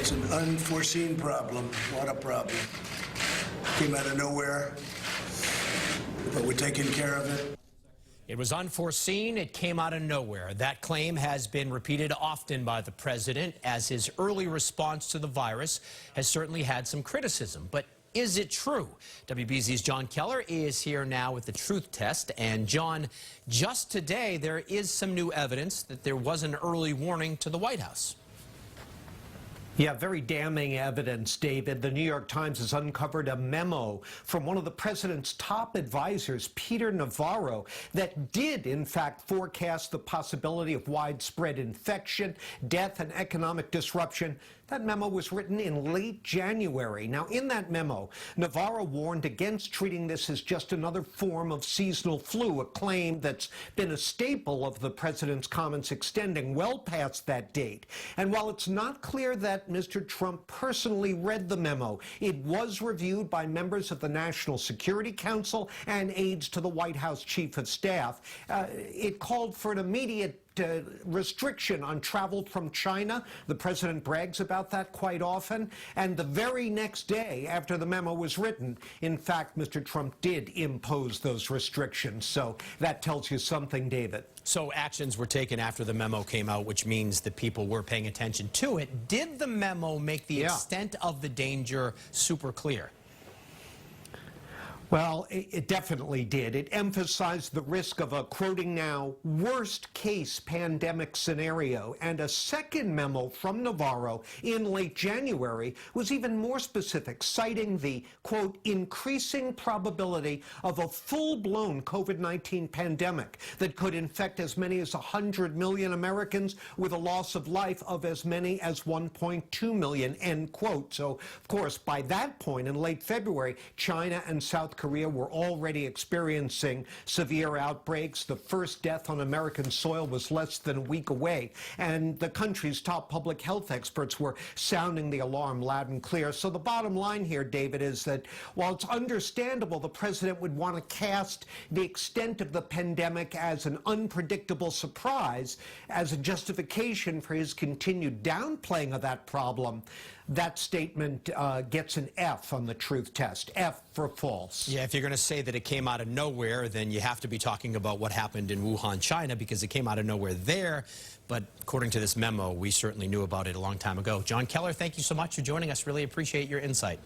It's an unforeseen problem. What a problem. Came out of nowhere, but we're taking care of it. It was unforeseen. It came out of nowhere. That claim has been repeated often by the president, as his early response to the virus has certainly had some criticism. But is it true? WBZ's John Keller is here now with the truth test. And John, just today, there is some new evidence that there was an early warning to the White House. Yeah, very damning evidence, David. The New York Times has uncovered a memo from one of the president's top advisors, Peter Navarro, that did, in fact, forecast the possibility of widespread infection, death, and economic disruption. That memo was written in late January. Now, in that memo, Navarro warned against treating this as just another form of seasonal flu, a claim that's been a staple of the president's comments extending well past that date. And while it's not clear that Mr. Trump personally read the memo, it was reviewed by members of the National Security Council and aides to the White House Chief of Staff. It called for an immediate restriction on travel from China. The president brags about that quite often. And the very next day after the memo was written, in fact, Mr. Trump did impose those restrictions. So that tells you something, David. So actions were taken after the memo came out, which means that people were paying attention to it. Did the memo make the extent of the danger super clear? Well, it definitely did. It emphasized the risk of a, quoting now, worst-case pandemic scenario. And a second memo from Navarro in late January was even more specific, citing the, quote, increasing probability of a full-blown COVID-19 pandemic that could infect as many as 100 million Americans with a loss of life of as many as 1.2 million, end quote. So, of course, by that point in late February, China and South Korea were already experiencing severe outbreaks. The first death on American soil was less than a week away, and the country's top public health experts were sounding the alarm loud and clear. So the bottom line here, David, is that while it's understandable the president would want to cast the extent of the pandemic as an unpredictable surprise, as a justification for his continued downplaying of that problem, that statement gets an F on the truth test. F for false. Yeah, if you're going to say that it came out of nowhere, then you have to be talking about what happened in Wuhan, China, because it came out of nowhere there. But according to this memo, we certainly knew about it a long time ago. John Keller, thank you so much for joining us. Really appreciate your insight.